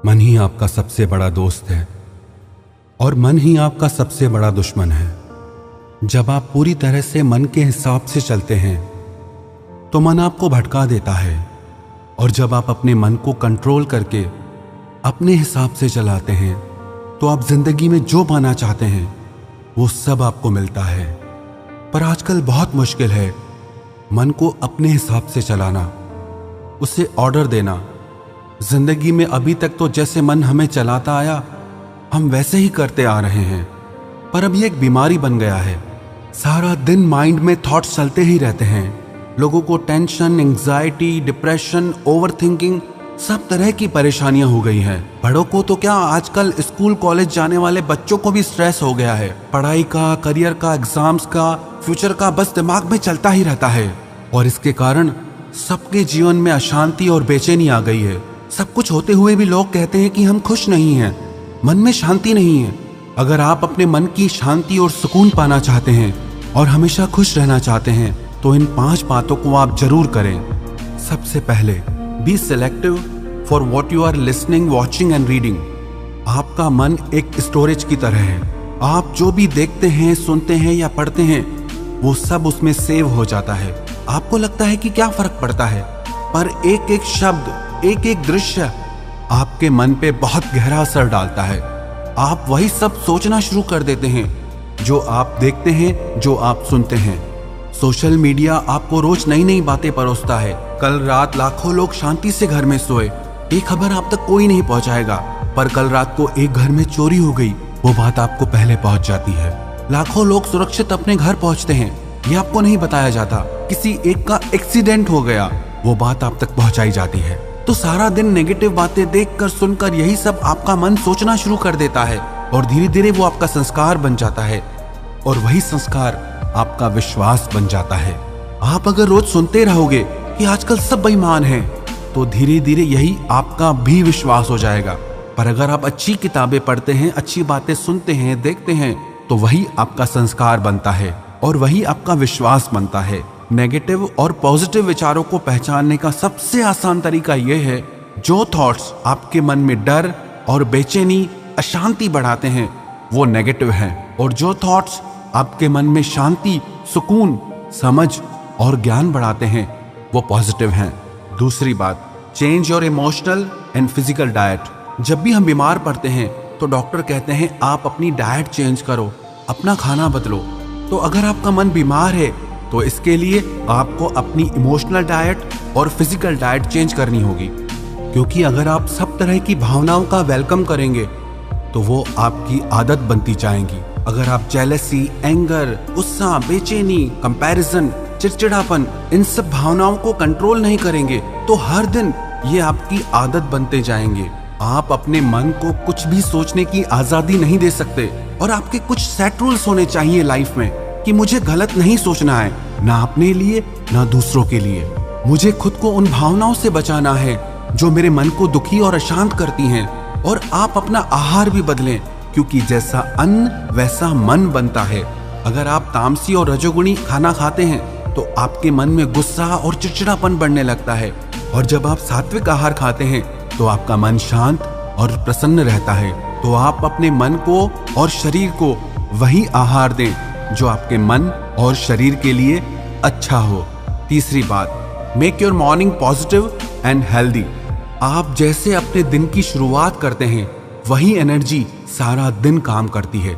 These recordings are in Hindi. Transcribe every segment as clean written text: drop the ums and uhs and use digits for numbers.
मन ही आपका सबसे बड़ा दोस्त है और मन ही आपका सबसे बड़ा दुश्मन है। जब आप पूरी तरह से मन के हिसाब से चलते हैं तो मन आपको भटका देता है, और जब आप अपने मन को कंट्रोल करके अपने हिसाब से चलाते हैं तो आप जिंदगी में जो पाना चाहते हैं वो सब आपको मिलता है। पर आजकल बहुत मुश्किल है मन को अपने हिसाब से चलाना, उसे ऑर्डर देना। जिंदगी में अभी तक तो जैसे मन हमें चलाता आया हम वैसे ही करते आ रहे हैं, पर अब ये एक बीमारी बन गया है। सारा दिन माइंड में थॉट्स चलते ही रहते हैं। लोगों को टेंशन, एंग्जाइटी, डिप्रेशन, ओवरथिंकिंग, सब तरह की परेशानियां हो गई हैं। बड़ों को तो क्या, आजकल स्कूल कॉलेज जाने वाले बच्चों को भी स्ट्रेस हो गया है। पढ़ाई का, करियर का, एग्जाम्स का, फ्यूचर का बस दिमाग में चलता ही रहता है, और इसके कारण सबके जीवन में अशांति और बेचैनी आ गई है। सब कुछ होते हुए भी लोग कहते हैं कि हम खुश नहीं हैं, मन में शांति नहीं है। अगर आप अपने मन की शांति और सुकून पाना चाहते हैं और हमेशा खुश रहना चाहते हैं तो इन 5 बातों को आप जरूर करें। सबसे पहले, be selective for what you are listening, watching and reading. आपका मन एक स्टोरेज की तरह है। आप जो भी देखते हैं, सुनते हैं या पढ़ते हैं वो सब उसमें सेव हो जाता है। आपको लगता है कि क्या फर्क पड़ता है, पर एक एक शब्द, एक एक दृश्य आपके मन पे बहुत गहरा असर डालता है। आप वही सब सोचना शुरू कर देते हैं जो आप देखते हैं, जो आप सुनते हैं। सोशल मीडिया आपको रोज नई नई बातें परोसता है। कल रात लाखों लोग शांति से घर में सोए, ये खबर आप तक कोई नहीं पहुंचाएगा, पर कल रात को एक घर में चोरी हो गई, वो बात आपको पहले पहुंच जाती है। लाखों लोग सुरक्षित अपने घर पहुंचते हैं, ये आपको नहीं बताया जाता। किसी एक का एक्सीडेंट हो गया, वो बात आप तक पहुंचाई जाती है। तो सारा दिन नेगेटिव बातें देखकर, सुनकर यही सब आपका मन सोचना शुरू कर देता है, और धीरे धीरे वो आपका संस्कार बन जाता है, और वही संस्कार आपका विश्वास बन जाता है। आप अगर रोज सुनते रहोगे कि आजकल सब बेईमान हैं, तो धीरे धीरे यही आपका भी विश्वास हो जाएगा। पर अगर आप अच्छी किताबें पढ़ते हैं, अच्छी बातें सुनते हैं, देखते हैं, तो वही आपका संस्कार बनता है और वही आपका विश्वास बनता है। नेगेटिव और पॉजिटिव विचारों को पहचानने का सबसे आसान तरीका यह है, जो थॉट्स आपके मन में डर और बेचैनी, अशांति बढ़ाते हैं वो नेगेटिव हैं, और जो थॉट्स आपके मन में शांति, सुकून, समझ और ज्ञान बढ़ाते हैं वो पॉजिटिव हैं। दूसरी बात, change your emotional and physical diet. जब भी हम बीमार पड़ते हैं तो डॉक्टर कहते हैं आप अपनी डाइट चेंज करो, अपना खाना बदलो। तो अगर आपका मन बीमार है तो इसके लिए आपको अपनी इमोशनल डाइट और फिजिकल डाइट चेंज करनी होगी, क्योंकि अगर आप सब तरह की भावनाओं का वेलकम करेंगे तो वो आपकी आदत बनती जाएंगी। अगर आप जेलसी, एंगर, गुस्सा, बेचैनी, कंपैरिजन, चिड़चिड़ापन, इन सब भावनाओं को कंट्रोल नहीं करेंगे तो हर दिन ये आपकी आदत बनते जाएंगे। आप अपने मन को कुछ भी सोचने की आजादी नहीं दे सकते, और आपके कुछ सेट रूल्स होने चाहिए लाइफ में कि मुझे गलत नहीं सोचना है, ना अपने लिए ना दूसरों के लिए। मुझे खुद को उन भावनाओं से बचाना है जो मेरे मन को दुखी और अशांत करती हैं। और आप अपना आहार भी बदलें, क्योंकि जैसा अन्न वैसा मन बनता है। अगर आप तामसी और रजोगुणी खाना खाते हैं तो आपके मन में गुस्सा और चिड़चिड़ापन बढ़ने लगता है, और जब आप सात्विक आहार खाते हैं तो आपका मन शांत और प्रसन्न रहता है। तो आप अपने मन को और शरीर को वही आहार दें जो आपके मन और शरीर के लिए अच्छा हो। तीसरी बात, make your morning positive and healthy. आप जैसे अपने दिन की शुरुआत करते हैं वही एनर्जी सारा दिन काम करती है।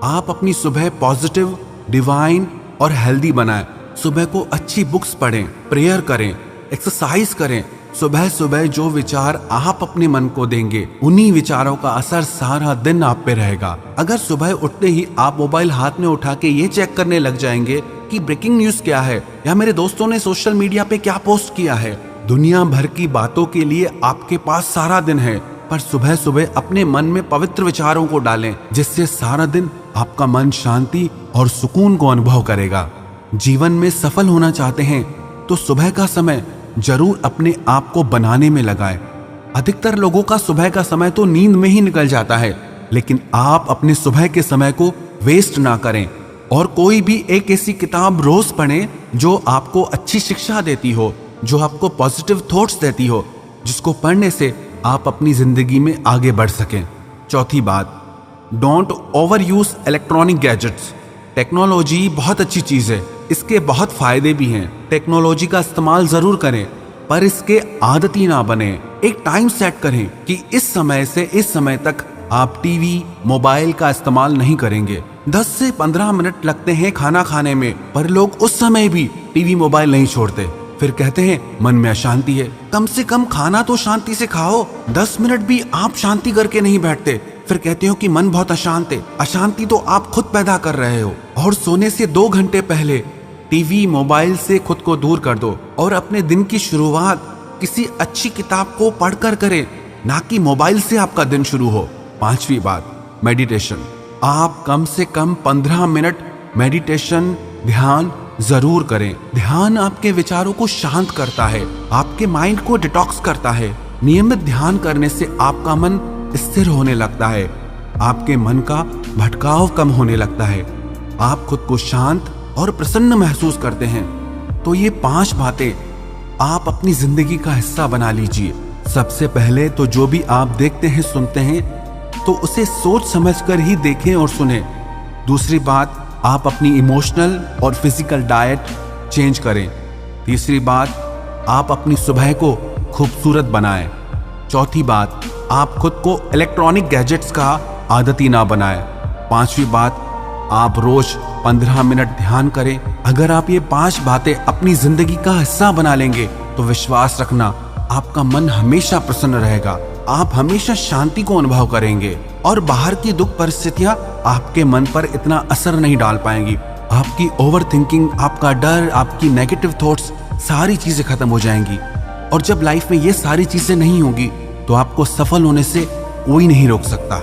आप अपनी सुबह पॉजिटिव, डिवाइन और हेल्दी बनाएं। सुबह को अच्छी बुक्स पढ़ें, प्रेयर करें, एक्सरसाइज करें। सुबह सुबह जो विचार आप अपने मन को देंगे उन्हीं विचारों का असर सारा दिन आप पे रहेगा। अगर सुबह उठते ही आप मोबाइल हाथ में उठा के ये चेक करने लग जाएंगे कि ब्रेकिंग न्यूज क्या है या मेरे दोस्तों ने सोशल मीडिया पे क्या पोस्ट किया है, दुनिया भर की बातों के लिए आपके पास सारा दिन है। पर सुबह सुबह अपने मन में पवित्र विचारों को डालें, जिससे सारा दिन आपका मन शांति और सुकून को अनुभव करेगा। जीवन में सफल होना चाहते हैं तो सुबह का समय जरूर अपने आप को बनाने में लगाएं। अधिकतर लोगों का सुबह का समय तो नींद में ही निकल जाता है, लेकिन आप अपने सुबह के समय को वेस्ट ना करें, और कोई भी एक ऐसी किताब रोज पढ़ें जो आपको अच्छी शिक्षा देती हो, जो आपको पॉजिटिव थॉट्स देती हो, जिसको पढ़ने से आप अपनी जिंदगी में आगे बढ़ सकें। चौथी बात, don't over use electronic gadgets. Technology बहुत अच्छी चीज़ है, इसके बहुत फायदे भी हैं। टेक्नोलॉजी का इस्तेमाल ज़रूर करें, पर इसके आदती ना बने। एक टाइम सेट करें कि इस समय से इस समय तक आप टीवी, मोबाइल का इस्तेमाल नहीं करेंगे। 10 से 15 मिनट लगते हैं खाना खाने में, पर लोग उस समय भी टीवी, मोबाइल नहीं छोड़ते। फिर कहते हैं मन में अशांति है। कम से कम खाना तो शांति से खाओ। 10 मिनट भी आप शांति करके नहीं बैठते, फिर कहते हो कि मन बहुत अशांत है। अशांति तो आप खुद पैदा कर रहे हो। और सोने से 2 घंटे पहले टीवी, मोबाइल से खुद को दूर कर दो और अपने दिन की शुरुआत किसी अच्छी किताब को पढ़कर करें, ना कि मोबाइल से आपका दिन शुरू हो। 5वीं बात, मेडिटेशन। आप कम से कम 15 मिनट मेडिटेशन, ध्यान जरूर करें। ध्यान आपके विचारों को शांत करता है, आपके माइंड को डिटॉक्स करता है। नियमित ध्यान करने से आपका मन स्थिर होने लगता है, आपके मन का भटकाव कम होने लगता है, आप खुद को शांत और प्रसन्न महसूस करते हैं। तो ये 5 बातें आप अपनी जिंदगी का हिस्सा बना लीजिए। सबसे पहले तो जो भी आप देखते हैं, सुनते हैं, तो उसे सोच समझकर ही देखें और सुने। दूसरी बात, आप अपनी इमोशनल और फिजिकल डाइट चेंज करें। तीसरी बात, आप अपनी सुबह को खूबसूरत बनाएं। चौथी बात, आप खुद को इलेक्ट्रॉनिक गैजेट्स का आदती ना बनाएं। 5वीं बात, आप रोज 15 मिनट ध्यान करें। अगर आप ये 5 बातें अपनी जिंदगी का हिस्सा बना लेंगे तो विश्वास रखना, आपका मन हमेशा प्रसन्न रहेगा, आप हमेशा शांति को अनुभव करेंगे और बाहर की दुख परिस्थितियां आपके मन पर इतना असर नहीं डाल पाएंगी। आपकी ओवर थिंकिंग, आपका डर, आपकी नेगेटिव थॉट्स, सारी चीजें खत्म हो जाएंगी। और जब लाइफ में ये सारी चीजें नहीं होगी तो आपको सफल होने से कोई नहीं रोक सकता।